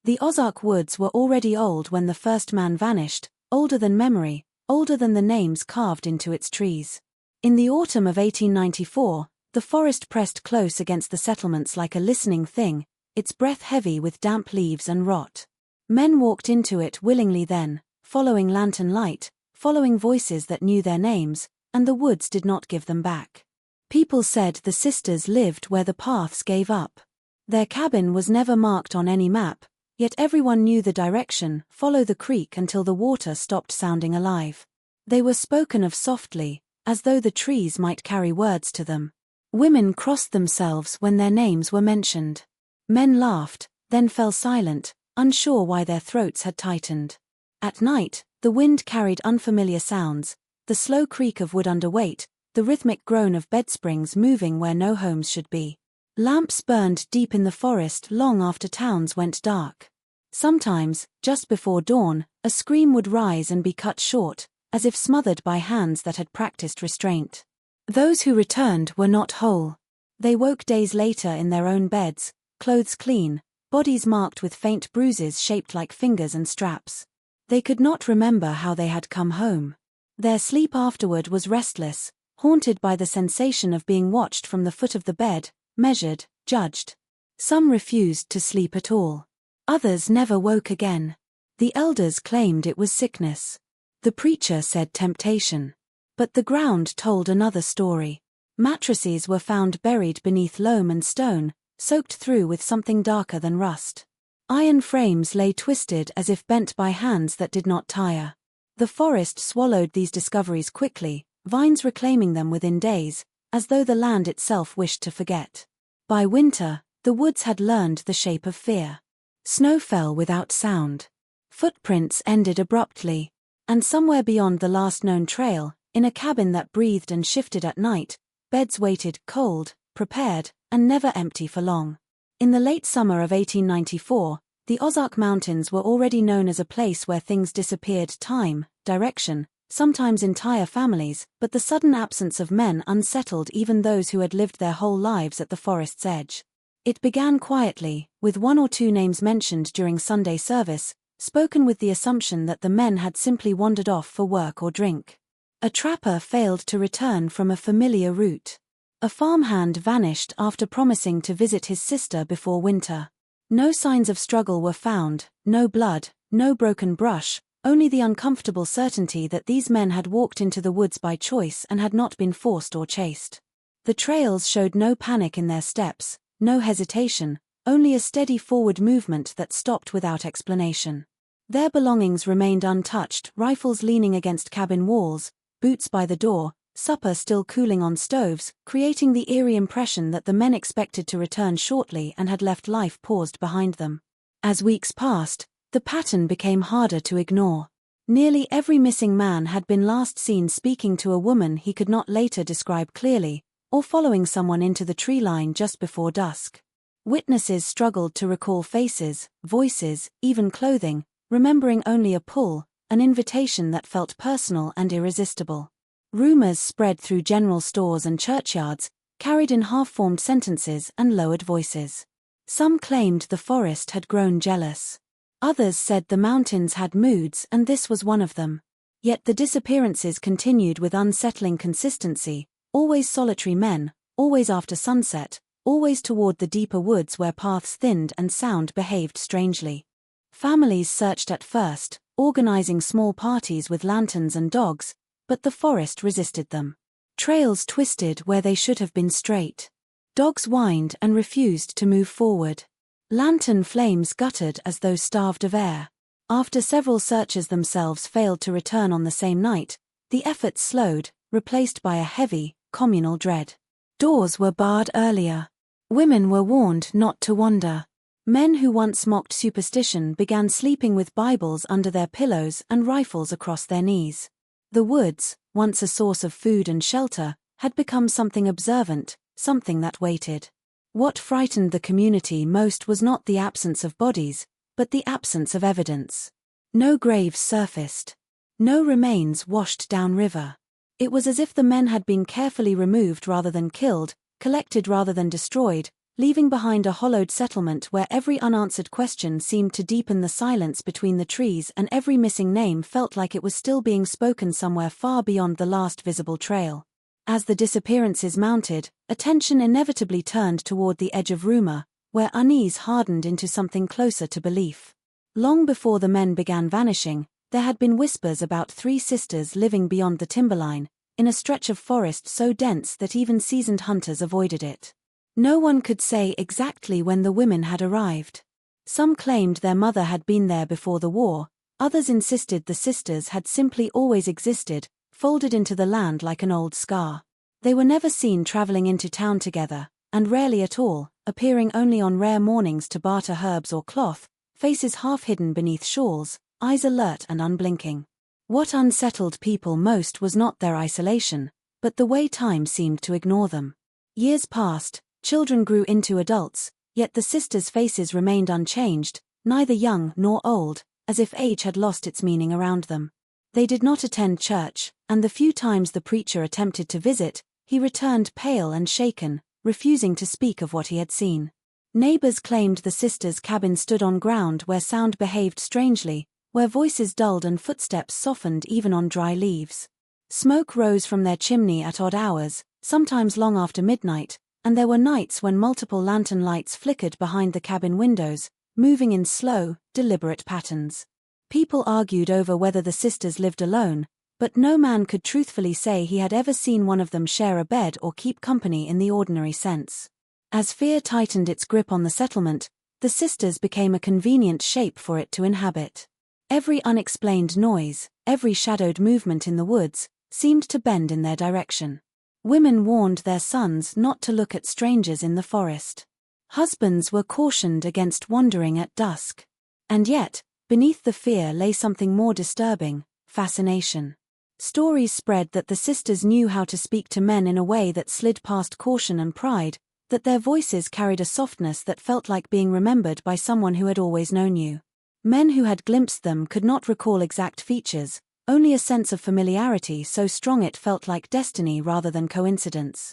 The Ozark woods were already old when the first man vanished, older than memory, older than the names carved into its trees. In the autumn of 1894, the forest pressed close against the settlements like a listening thing, its breath heavy with damp leaves and rot. Men walked into it willingly then, following lantern light, following voices that knew their names, and the woods did not give them back. People said the sisters lived where the paths gave up. Their cabin was never marked on any map, yet everyone knew the direction, follow the creek until the water stopped sounding alive. They were spoken of softly, as though the trees might carry words to them. Women crossed themselves when their names were mentioned. Men laughed, then fell silent, unsure why their throats had tightened. At night, the wind carried unfamiliar sounds, the slow creak of wood under weight, the rhythmic groan of bedsprings moving where no homes should be. Lamps burned deep in the forest long after towns went dark. Sometimes, just before dawn, a scream would rise and be cut short, as if smothered by hands that had practiced restraint. Those who returned were not whole. They woke days later in their own beds, clothes clean, bodies marked with faint bruises shaped like fingers and straps. They could not remember how they had come home. Their sleep afterward was restless, haunted by the sensation of being watched from the foot of the bed, measured, judged. Some refused to sleep at all. Others never woke again. The elders claimed it was sickness. The preacher said temptation. But the ground told another story. Mattresses were found buried beneath loam and stone, soaked through with something darker than rust. Iron frames lay twisted as if bent by hands that did not tire. The forest swallowed these discoveries quickly, vines reclaiming them within days, as though the land itself wished to forget. By winter, the woods had learned the shape of fear. Snow fell without sound. Footprints ended abruptly. And somewhere beyond the last known trail, in a cabin that breathed and shifted at night, beds waited, cold, prepared, and never empty for long. In the late summer of 1894, the Ozark Mountains were already known as a place where things disappeared, time, direction, sometimes entire families, but the sudden absence of men unsettled even those who had lived their whole lives at the forest's edge. It began quietly, with one or two names mentioned during Sunday service, spoken with the assumption that the men had simply wandered off for work or drink. A trapper failed to return from a familiar route. A farmhand vanished after promising to visit his sister before winter. No signs of struggle were found, no blood, no broken brush, only the uncomfortable certainty that these men had walked into the woods by choice and had not been forced or chased. The trails showed no panic in their steps, no hesitation, only a steady forward movement that stopped without explanation. Their belongings remained untouched, rifles leaning against cabin walls, boots by the door, supper still cooling on stoves, creating the eerie impression that the men expected to return shortly and had left life paused behind them. As weeks passed, the pattern became harder to ignore. Nearly every missing man had been last seen speaking to a woman he could not later describe clearly, or following someone into the tree line just before dusk. Witnesses struggled to recall faces, voices, even clothing, remembering only a pull, an invitation that felt personal and irresistible. Rumors spread through general stores and churchyards, carried in half-formed sentences and lowered voices. Some claimed the forest had grown jealous. Others said the mountains had moods and this was one of them. Yet the disappearances continued with unsettling consistency, always solitary men, always after sunset, always toward the deeper woods where paths thinned and sound behaved strangely. Families searched at first, organizing small parties with lanterns and dogs, but the forest resisted them. Trails twisted where they should have been straight. Dogs whined and refused to move forward. Lantern flames guttered as though starved of air. After several searchers themselves failed to return on the same night, the efforts slowed, replaced by a heavy, communal dread. Doors were barred earlier. Women were warned not to wander. Men who once mocked superstition began sleeping with Bibles under their pillows and rifles across their knees. The woods, once a source of food and shelter, had become something observant, something that waited. What frightened the community most was not the absence of bodies, but the absence of evidence. No graves surfaced. No remains washed downriver. It was as if the men had been carefully removed rather than killed, collected rather than destroyed, leaving behind a hollowed settlement where every unanswered question seemed to deepen the silence between the trees and every missing name felt like it was still being spoken somewhere far beyond the last visible trail. As the disappearances mounted, attention inevitably turned toward the edge of rumor, where unease hardened into something closer to belief. Long before the men began vanishing, there had been whispers about 3 sisters living beyond the timberline, in a stretch of forest so dense that even seasoned hunters avoided it. No one could say exactly when the women had arrived. Some claimed their mother had been there before the war, others insisted the sisters had simply always existed, folded into the land like an old scar. They were never seen traveling into town together, and rarely at all, appearing only on rare mornings to barter herbs or cloth, faces half hidden beneath shawls, eyes alert and unblinking. What unsettled people most was not their isolation, but the way time seemed to ignore them. Years passed, children grew into adults, yet the sisters' faces remained unchanged, neither young nor old, as if age had lost its meaning around them. They did not attend church, and the few times the preacher attempted to visit, he returned pale and shaken, refusing to speak of what he had seen. Neighbors claimed the sisters' cabin stood on ground where sound behaved strangely, where voices dulled and footsteps softened even on dry leaves. Smoke rose from their chimney at odd hours, sometimes long after midnight, and there were nights when multiple lantern lights flickered behind the cabin windows, moving in slow, deliberate patterns. People argued over whether the sisters lived alone, but no man could truthfully say he had ever seen one of them share a bed or keep company in the ordinary sense. As fear tightened its grip on the settlement, the sisters became a convenient shape for it to inhabit. Every unexplained noise, every shadowed movement in the woods, seemed to bend in their direction. Women warned their sons not to look at strangers in the forest. Husbands were cautioned against wandering at dusk. And yet, beneath the fear lay something more disturbing: fascination. Stories spread that the sisters knew how to speak to men in a way that slid past caution and pride, that their voices carried a softness that felt like being remembered by someone who had always known you. Men who had glimpsed them could not recall exact features, only a sense of familiarity so strong it felt like destiny rather than coincidence.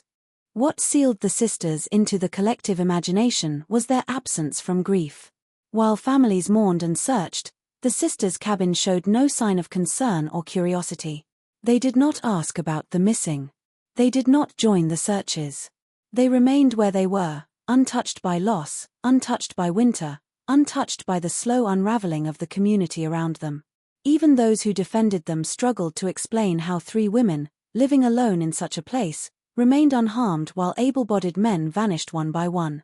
What sealed the sisters into the collective imagination was their absence from grief. While families mourned and searched, the sisters' cabin showed no sign of concern or curiosity. They did not ask about the missing. They did not join the searches. They remained where they were, untouched by loss, untouched by winter, untouched by the slow unraveling of the community around them. Even those who defended them struggled to explain how 3 women, living alone in such a place, remained unharmed while able-bodied men vanished one by one.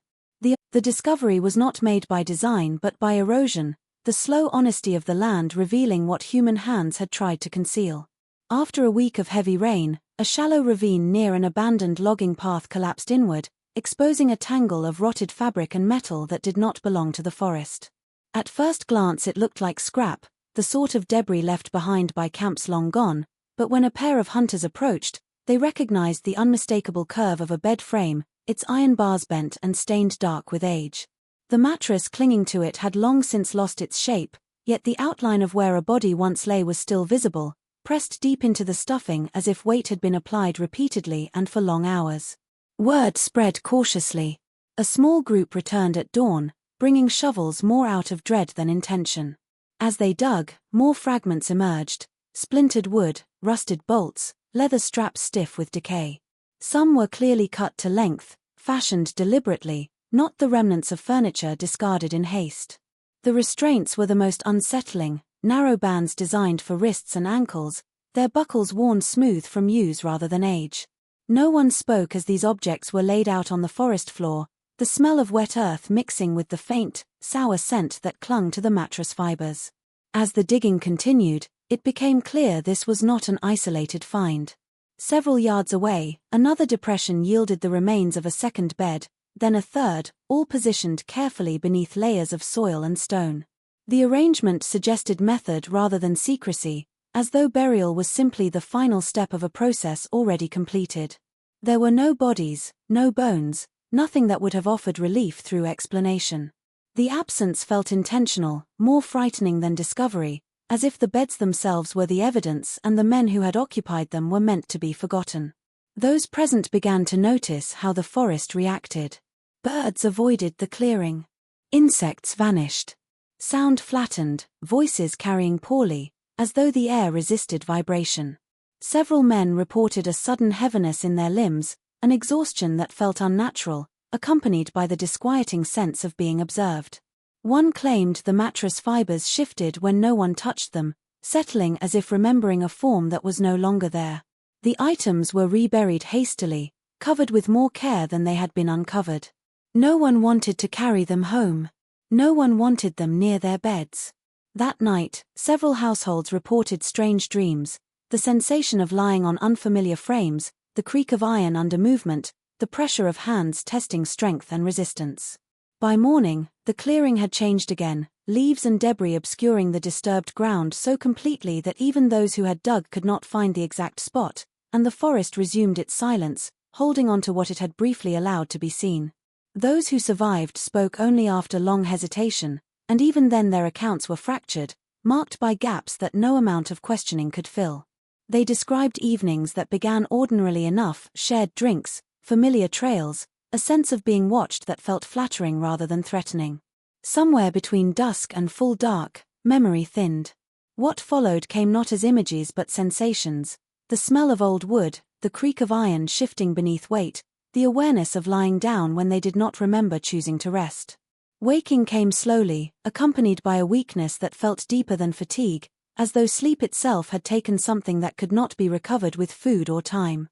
The discovery was not made by design but by erosion, the slow honesty of the land revealing what human hands had tried to conceal. After a week of heavy rain, a shallow ravine near an abandoned logging path collapsed inward, exposing a tangle of rotted fabric and metal that did not belong to the forest. At first glance it looked like scrap, the sort of debris left behind by camps long gone, but when a pair of hunters approached, they recognized the unmistakable curve of a bed frame, its iron bars bent and stained dark with age. The mattress clinging to it had long since lost its shape, yet the outline of where a body once lay was still visible, pressed deep into the stuffing as if weight had been applied repeatedly and for long hours. Word spread cautiously. A small group returned at dawn, bringing shovels more out of dread than intention. As they dug, more fragments emerged: splintered wood, rusted bolts, leather straps stiff with decay. Some were clearly cut to length, fashioned deliberately, not the remnants of furniture discarded in haste. The restraints were the most unsettling: narrow bands designed for wrists and ankles, their buckles worn smooth from use rather than age. No one spoke as these objects were laid out on the forest floor, the smell of wet earth mixing with the faint, sour scent that clung to the mattress fibers. As the digging continued, it became clear this was not an isolated find. Several yards away, another depression yielded the remains of a second bed, then a third, all positioned carefully beneath layers of soil and stone. The arrangement suggested method rather than secrecy, as though burial was simply the final step of a process already completed. There were no bodies, no bones, nothing that would have offered relief through explanation. The absence felt intentional, more frightening than discovery, as if the beds themselves were the evidence and the men who had occupied them were meant to be forgotten. Those present began to notice how the forest reacted. Birds avoided the clearing. Insects vanished. Sound flattened, voices carrying poorly, as though the air resisted vibration. Several men reported a sudden heaviness in their limbs, an exhaustion that felt unnatural, accompanied by the disquieting sense of being observed. One claimed the mattress fibers shifted when no one touched them, settling as if remembering a form that was no longer there. The items were reburied hastily, covered with more care than they had been uncovered. No one wanted to carry them home. No one wanted them near their beds. That night, several households reported strange dreams, the sensation of lying on unfamiliar frames, the creak of iron under movement, the pressure of hands testing strength and resistance. By morning, the clearing had changed again, leaves and debris obscuring the disturbed ground so completely that even those who had dug could not find the exact spot, and the forest resumed its silence, holding on to what it had briefly allowed to be seen. Those who survived spoke only after long hesitation, and even then their accounts were fractured, marked by gaps that no amount of questioning could fill. They described evenings that began ordinarily enough, shared drinks, familiar trails, a sense of being watched that felt flattering rather than threatening. Somewhere between dusk and full dark, memory thinned. What followed came not as images but sensations: the smell of old wood, the creak of iron shifting beneath weight, the awareness of lying down when they did not remember choosing to rest. Waking came slowly, accompanied by a weakness that felt deeper than fatigue, as though sleep itself had taken something that could not be recovered with food or time.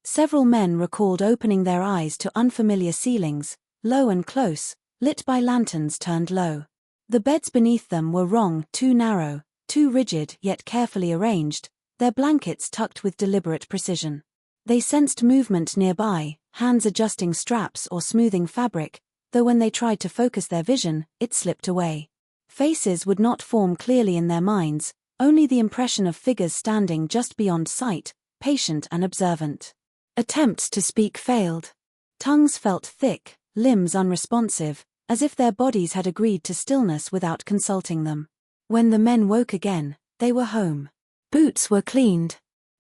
Several men recalled opening their eyes to unfamiliar ceilings, low and close, lit by lanterns turned low. The beds beneath them were wrong, too narrow, too rigid yet carefully arranged, their blankets tucked with deliberate precision. They sensed movement nearby, hands adjusting straps or smoothing fabric, though when they tried to focus their vision, it slipped away. Faces would not form clearly in their minds, only the impression of figures standing just beyond sight, patient and observant. Attempts to speak failed. Tongues felt thick, limbs unresponsive, as if their bodies had agreed to stillness without consulting them. When the men woke again, they were home. Boots were cleaned.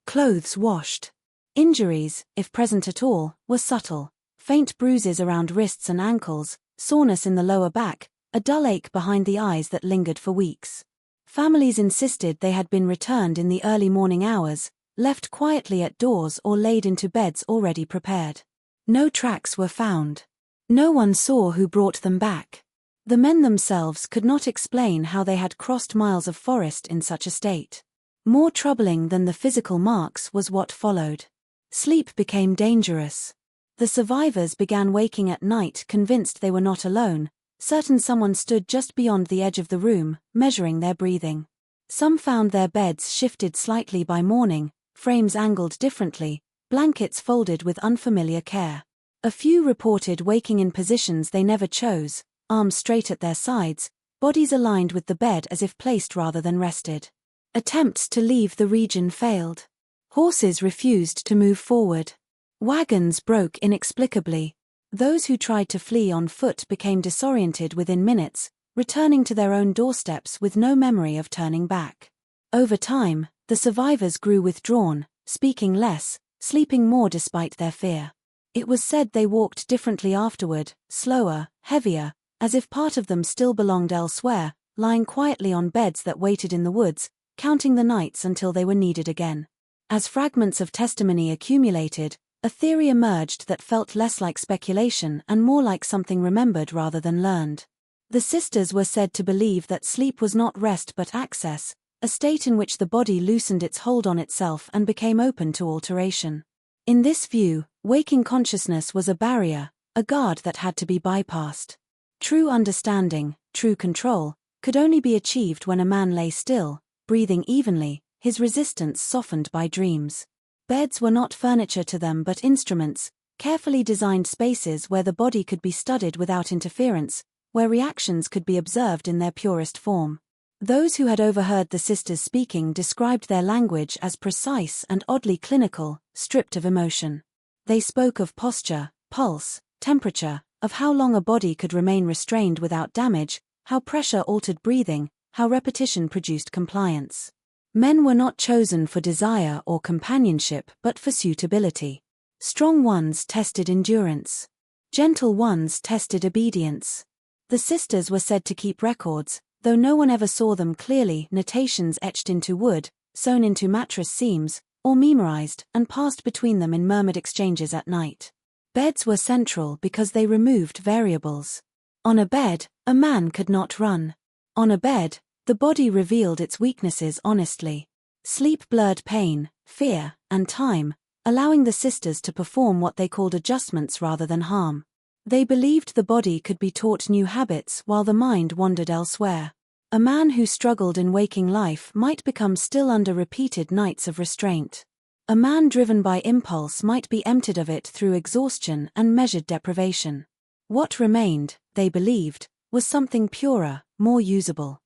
Clothes washed. Injuries, if present at all, were subtle. Faint bruises around wrists and ankles, soreness in the lower back, a dull ache behind the eyes that lingered for weeks. Families insisted they had been returned in the early morning hours, left quietly at doors or laid into beds already prepared. No tracks were found. No one saw who brought them back. The men themselves could not explain how they had crossed miles of forest in such a state. More troubling than the physical marks was what followed. Sleep became dangerous. The survivors began waking at night convinced they were not alone, certain someone stood just beyond the edge of the room, measuring their breathing. Some found their beds shifted slightly by morning, frames angled differently, blankets folded with unfamiliar care. A few reported waking in positions they never chose, arms straight at their sides, bodies aligned with the bed as if placed rather than rested. Attempts to leave the region failed. Horses refused to move forward. Wagons broke inexplicably. Those who tried to flee on foot became disoriented within minutes, returning to their own doorsteps with no memory of turning back. Over time, the survivors grew withdrawn, speaking less, sleeping more despite their fear. It was said they walked differently afterward, slower, heavier, as if part of them still belonged elsewhere, lying quietly on beds that waited in the woods, counting the nights until they were needed again. As fragments of testimony accumulated, a theory emerged that felt less like speculation and more like something remembered rather than learned. The sisters were said to believe that sleep was not rest but access, a state in which the body loosened its hold on itself and became open to alteration. In this view, waking consciousness was a barrier, a guard that had to be bypassed. True understanding, true control, could only be achieved when a man lay still, breathing evenly, his resistance softened by dreams. Beds were not furniture to them but instruments, carefully designed spaces where the body could be studied without interference, where reactions could be observed in their purest form. Those who had overheard the sisters speaking described their language as precise and oddly clinical, stripped of emotion. They spoke of posture, pulse, temperature, of how long a body could remain restrained without damage, how pressure altered breathing, how repetition produced compliance. Men were not chosen for desire or companionship but for suitability. Strong ones tested endurance. Gentle ones tested obedience. The sisters were said to keep records, though no one ever saw them clearly, notations etched into wood, sewn into mattress seams, or memorized and passed between them in murmured exchanges at night. Beds were central because they removed variables. On a bed, a man could not run. On a bed, the body revealed its weaknesses honestly. Sleep blurred pain, fear, and time, allowing the sisters to perform what they called adjustments rather than harm. They believed the body could be taught new habits while the mind wandered elsewhere. A man who struggled in waking life might become still under repeated nights of restraint. A man driven by impulse might be emptied of it through exhaustion and measured deprivation. What remained, they believed, was something purer, more usable.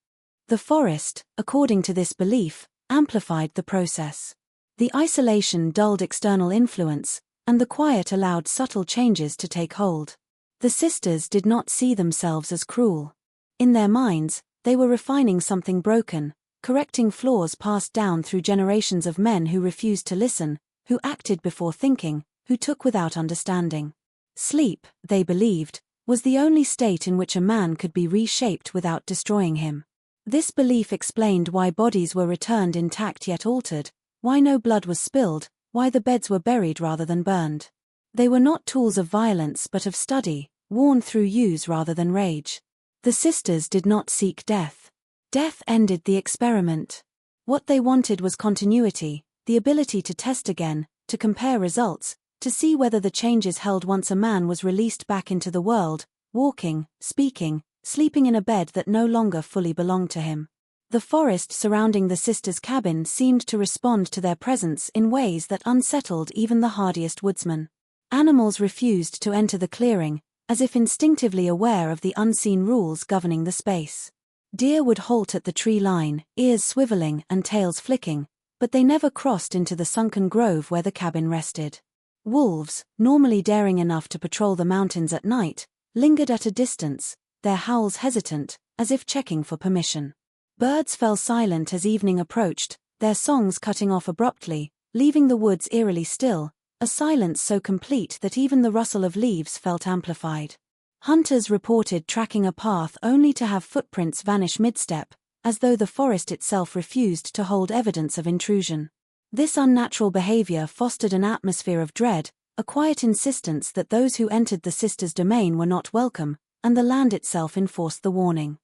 The forest, according to this belief, amplified the process. The isolation dulled external influence, and the quiet allowed subtle changes to take hold. The sisters did not see themselves as cruel. In their minds, they were refining something broken, correcting flaws passed down through generations of men who refused to listen, who acted before thinking, who took without understanding. Sleep, they believed, was the only state in which a man could be reshaped without destroying him. This belief explained why bodies were returned intact yet altered, why no blood was spilled, why the beds were buried rather than burned. They were not tools of violence but of study, worn through use rather than rage. The sisters did not seek death. Death ended the experiment. What they wanted was continuity, the ability to test again, to compare results, to see whether the changes held once a man was released back into the world, walking, speaking, sleeping in a bed that no longer fully belonged to him. The forest surrounding the sisters' cabin seemed to respond to their presence in ways that unsettled even the hardiest woodsman. Animals refused to enter the clearing, as if instinctively aware of the unseen rules governing the space. Deer would halt at the tree line, ears swiveling and tails flicking, but they never crossed into the sunken grove where the cabin rested. Wolves, normally daring enough to patrol the mountains at night, lingered at a distance, their howls hesitant, as if checking for permission. Birds fell silent as evening approached, their songs cutting off abruptly, leaving the woods eerily still, a silence so complete that even the rustle of leaves felt amplified. Hunters reported tracking a path only to have footprints vanish mid-step, as though the forest itself refused to hold evidence of intrusion. This unnatural behavior fostered an atmosphere of dread, a quiet insistence that those who entered the sisters' domain were not welcome, and the land itself enforced the warning.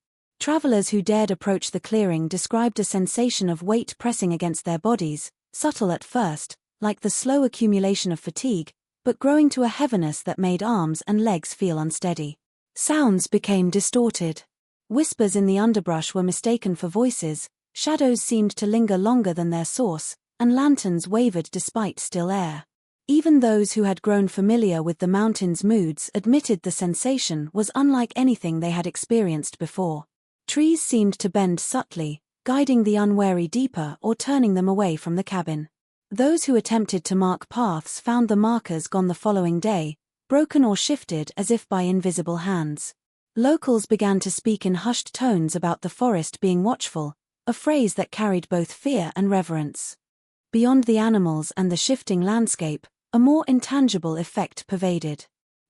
Travelers who dared approach the clearing described a sensation of weight pressing against their bodies, subtle at first, like the slow accumulation of fatigue, but growing to a heaviness that made arms and legs feel unsteady. Sounds became distorted. Whispers in the underbrush were mistaken for voices, shadows seemed to linger longer than their source, and lanterns wavered despite still air. Even those who had grown familiar with the mountain's moods admitted the sensation was unlike anything they had experienced before. Trees seemed to bend subtly, guiding the unwary deeper or turning them away from the cabin. Those who attempted to mark paths found the markers gone the following day, broken or shifted as if by invisible hands. Locals began to speak in hushed tones about the forest being watchful, a phrase that carried both fear and reverence. Beyond the animals and the shifting landscape, a more intangible effect pervaded.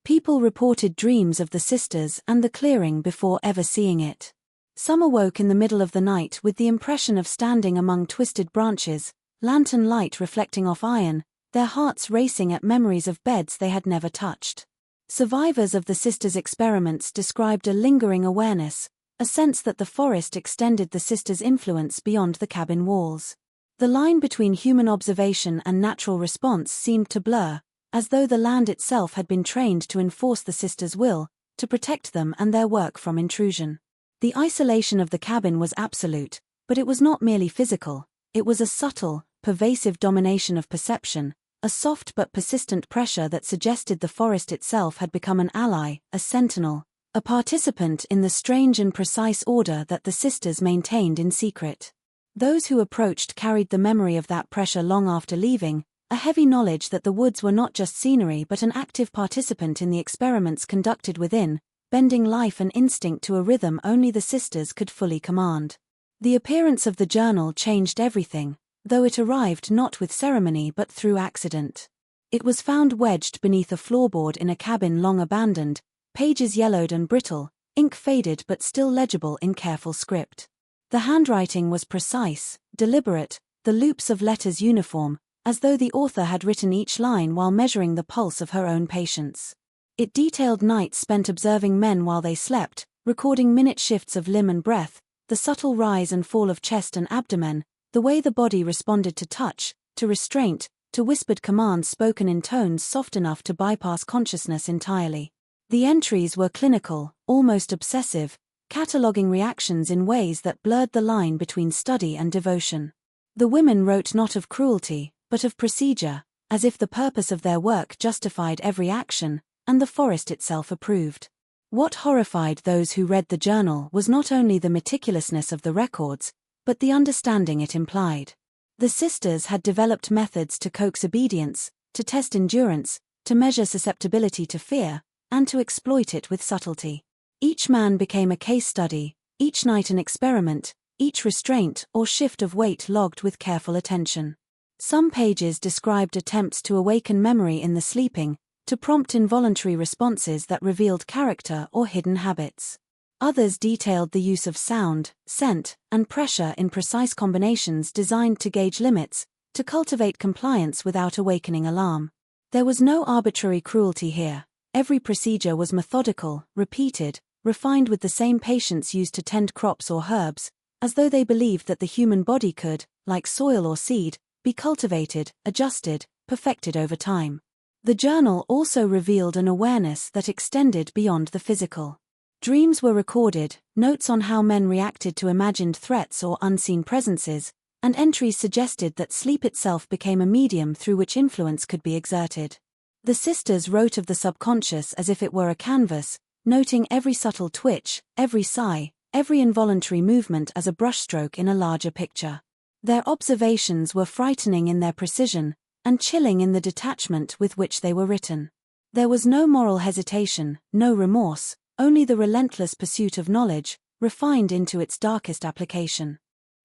People reported dreams of the sisters and the clearing before ever seeing it. Some awoke in the middle of the night with the impression of standing among twisted branches, lantern light reflecting off iron, their hearts racing at memories of beds they had never touched. Survivors of the sisters' experiments described a lingering awareness, a sense that the forest extended the sisters' influence beyond the cabin walls. The line between human observation and natural response seemed to blur, as though the land itself had been trained to enforce the sisters' will, to protect them and their work from intrusion. The isolation of the cabin was absolute, but it was not merely physical, it was a subtle, pervasive domination of perception, a soft but persistent pressure that suggested the forest itself had become an ally, a sentinel, a participant in the strange and precise order that the sisters maintained in secret. Those who approached carried the memory of that pressure long after leaving, a heavy knowledge that the woods were not just scenery but an active participant in the experiments conducted within, bending life and instinct to a rhythm only the sisters could fully command. The appearance of the journal changed everything, though it arrived not with ceremony but through accident. It was found wedged beneath a floorboard in a cabin long abandoned, pages yellowed and brittle, ink faded but still legible in careful script. The handwriting was precise, deliberate, the loops of letters uniform, as though the author had written each line while measuring the pulse of her own patients. It detailed nights spent observing men while they slept, recording minute shifts of limb and breath, the subtle rise and fall of chest and abdomen, the way the body responded to touch, to restraint, to whispered commands spoken in tones soft enough to bypass consciousness entirely. The entries were clinical, almost obsessive, cataloguing reactions in ways that blurred the line between study and devotion. The women wrote not of cruelty, but of procedure, as if the purpose of their work justified every action, and the forest itself approved. What horrified those who read the journal was not only the meticulousness of the records, but the understanding it implied. The sisters had developed methods to coax obedience, to test endurance, to measure susceptibility to fear, and to exploit it with subtlety. Each man became a case study, each night an experiment, each restraint or shift of weight logged with careful attention. Some pages described attempts to awaken memory in the sleeping, to prompt involuntary responses that revealed character or hidden habits. Others detailed the use of sound, scent, and pressure in precise combinations designed to gauge limits, to cultivate compliance without awakening alarm. There was no arbitrary cruelty here. Every procedure was methodical, repeated, refined with the same patience used to tend crops or herbs, as though they believed that the human body could, like soil or seed, be cultivated, adjusted, perfected over time. The journal also revealed an awareness that extended beyond the physical. Dreams were recorded, notes on how men reacted to imagined threats or unseen presences, and entries suggested that sleep itself became a medium through which influence could be exerted. The sisters wrote of the subconscious as if it were a canvas, noting every subtle twitch, every sigh, every involuntary movement as a brushstroke in a larger picture. Their observations were frightening in their precision, and chilling in the detachment with which they were written. There was no moral hesitation, no remorse, only the relentless pursuit of knowledge, refined into its darkest application.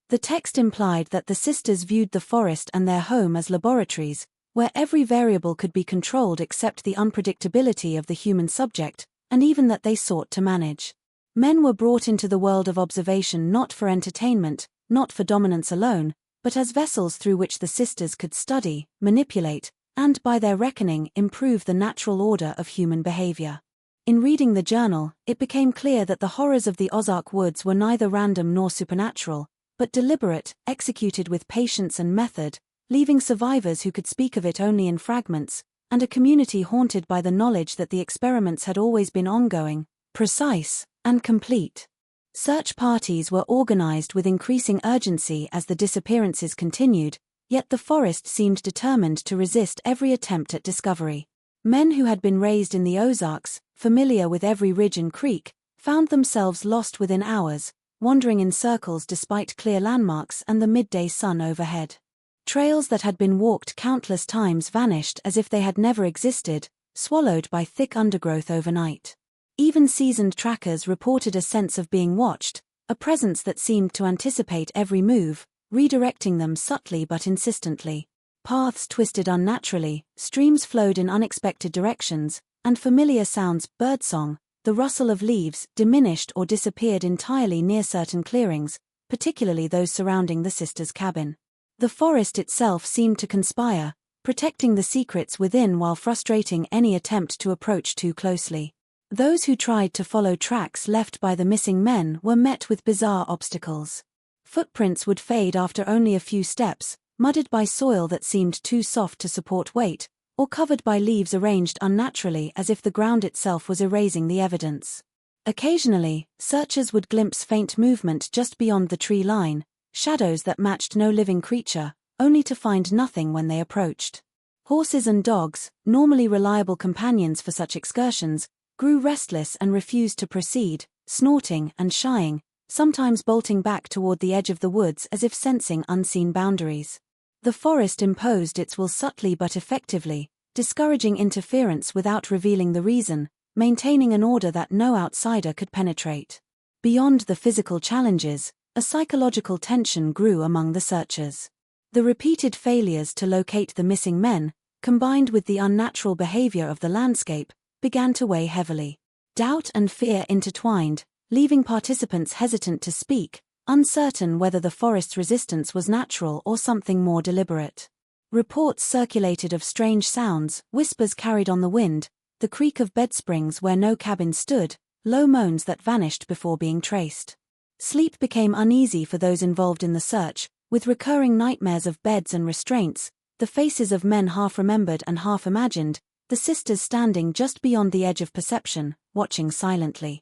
The text implied that the sisters viewed the forest and their home as laboratories, where every variable could be controlled except the unpredictability of the human subject, and even that they sought to manage. Men were brought into the world of observation not for entertainment, not for dominance alone, but as vessels through which the sisters could study, manipulate, and by their reckoning improve the natural order of human behavior. In reading the journal, it became clear that the horrors of the Ozark woods were neither random nor supernatural, but deliberate, executed with patience and method, leaving survivors who could speak of it only in fragments, and a community haunted by the knowledge that the experiments had always been ongoing, precise, and complete. Search parties were organized with increasing urgency as the disappearances continued, yet the forest seemed determined to resist every attempt at discovery. Men who had been raised in the Ozarks, familiar with every ridge and creek, found themselves lost within hours, wandering in circles despite clear landmarks and the midday sun overhead. Trails that had been walked countless times vanished as if they had never existed, swallowed by thick undergrowth overnight. Even seasoned trackers reported a sense of being watched, a presence that seemed to anticipate every move, redirecting them subtly but insistently. Paths twisted unnaturally, streams flowed in unexpected directions, and familiar sounds, birdsong, the rustle of leaves, diminished or disappeared entirely near certain clearings, particularly those surrounding the sisters' cabin. The forest itself seemed to conspire, protecting the secrets within while frustrating any attempt to approach too closely. Those who tried to follow tracks left by the missing men were met with bizarre obstacles. Footprints would fade after only a few steps, muddied by soil that seemed too soft to support weight, or covered by leaves arranged unnaturally as if the ground itself was erasing the evidence. Occasionally, searchers would glimpse faint movement just beyond the tree line, shadows that matched no living creature, only to find nothing when they approached. Horses and dogs, normally reliable companions for such excursions, grew restless and refused to proceed, snorting and shying, sometimes bolting back toward the edge of the woods as if sensing unseen boundaries. The forest imposed its will subtly but effectively, discouraging interference without revealing the reason, maintaining an order that no outsider could penetrate. Beyond the physical challenges, a psychological tension grew among the searchers. The repeated failures to locate the missing men, combined with the unnatural behavior of the landscape, began to weigh heavily. Doubt and fear intertwined, leaving participants hesitant to speak, uncertain whether the forest's resistance was natural or something more deliberate. Reports circulated of strange sounds, whispers carried on the wind, the creak of bedsprings where no cabin stood, low moans that vanished before being traced. Sleep became uneasy for those involved in the search, with recurring nightmares of beds and restraints, the faces of men half remembered and half imagined, the sisters standing just beyond the edge of perception, watching silently.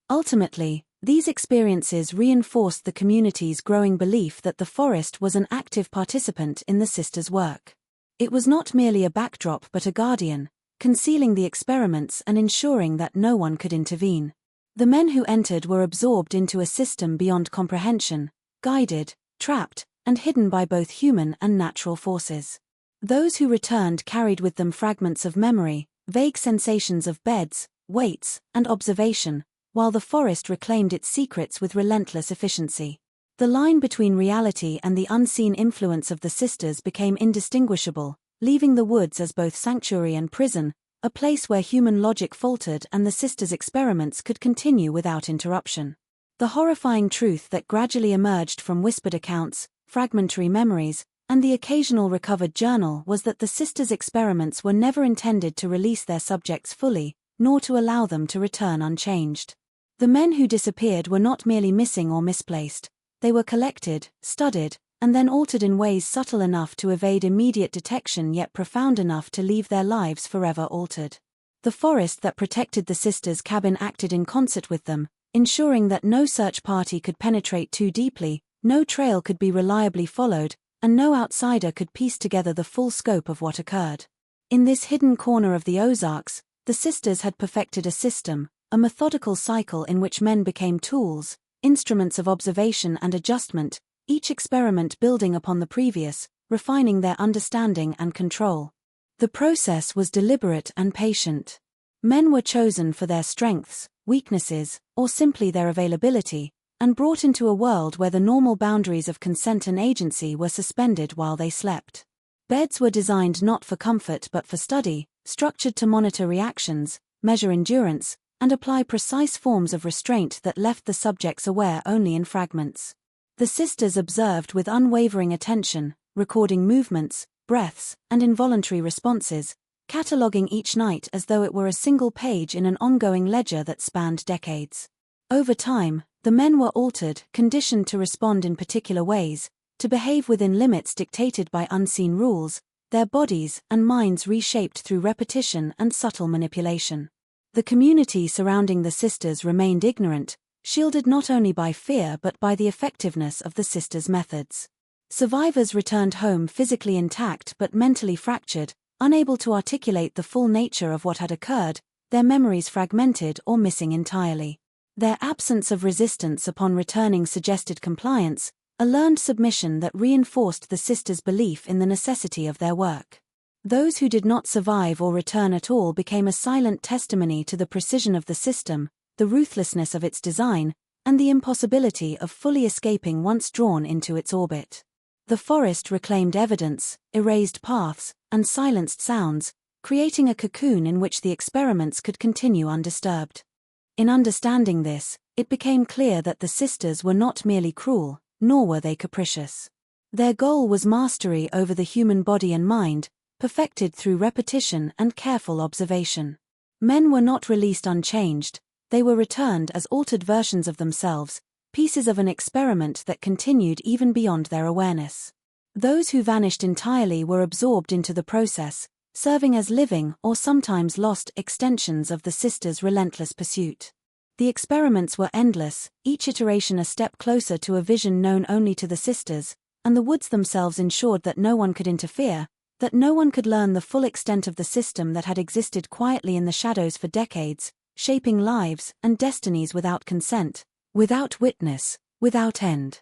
Ultimately, these experiences reinforced the community's growing belief that the forest was an active participant in the sisters' work. It was not merely a backdrop but a guardian, concealing the experiments and ensuring that no one could intervene. The men who entered were absorbed into a system beyond comprehension, guided, trapped, and hidden by both human and natural forces. Those who returned carried with them fragments of memory, vague sensations of beds, weights, and observation, while the forest reclaimed its secrets with relentless efficiency. The line between reality and the unseen influence of the sisters became indistinguishable, leaving the woods as both sanctuary and prison, a place where human logic faltered and the sisters' experiments could continue without interruption. The horrifying truth that gradually emerged from whispered accounts, fragmentary memories, and the occasional recovered journal was that the sisters' experiments were never intended to release their subjects fully, nor to allow them to return unchanged. The men who disappeared were not merely missing or misplaced, they were collected, studied, and then altered in ways subtle enough to evade immediate detection yet profound enough to leave their lives forever altered. The forest that protected the sisters' cabin acted in concert with them, ensuring that no search party could penetrate too deeply, no trail could be reliably followed, and no outsider could piece together the full scope of what occurred. In this hidden corner of the Ozarks, the sisters had perfected a system, a methodical cycle in which men became tools, instruments of observation and adjustment, each experiment building upon the previous, refining their understanding and control. The process was deliberate and patient. Men were chosen for their strengths, weaknesses, or simply their availability, and brought into a world where the normal boundaries of consent and agency were suspended while they slept. Beds were designed not for comfort but for study, structured to monitor reactions, measure endurance, and apply precise forms of restraint that left the subjects aware only in fragments. The sisters observed with unwavering attention, recording movements, breaths, and involuntary responses, cataloguing each night as though it were a single page in an ongoing ledger that spanned decades. Over time, the men were altered, conditioned to respond in particular ways, to behave within limits dictated by unseen rules, their bodies and minds reshaped through repetition and subtle manipulation. The community surrounding the sisters remained ignorant, shielded not only by fear but by the effectiveness of the sisters' methods. Survivors returned home physically intact but mentally fractured, unable to articulate the full nature of what had occurred, their memories fragmented or missing entirely. Their absence of resistance upon returning suggested compliance, a learned submission that reinforced the sisters' belief in the necessity of their work. Those who did not survive or return at all became a silent testimony to the precision of the system, the ruthlessness of its design, and the impossibility of fully escaping once drawn into its orbit. The forest reclaimed evidence, erased paths, and silenced sounds, creating a cocoon in which the experiments could continue undisturbed. In understanding this, it became clear that the sisters were not merely cruel, nor were they capricious. Their goal was mastery over the human body and mind, perfected through repetition and careful observation. Men were not released unchanged, they were returned as altered versions of themselves, pieces of an experiment that continued even beyond their awareness. Those who vanished entirely were absorbed into the process, serving as living or sometimes lost extensions of the sisters' relentless pursuit. The experiments were endless, each iteration a step closer to a vision known only to the sisters, and the woods themselves ensured that no one could interfere, that no one could learn the full extent of the system that had existed quietly in the shadows for decades, shaping lives and destinies without consent, without witness, without end.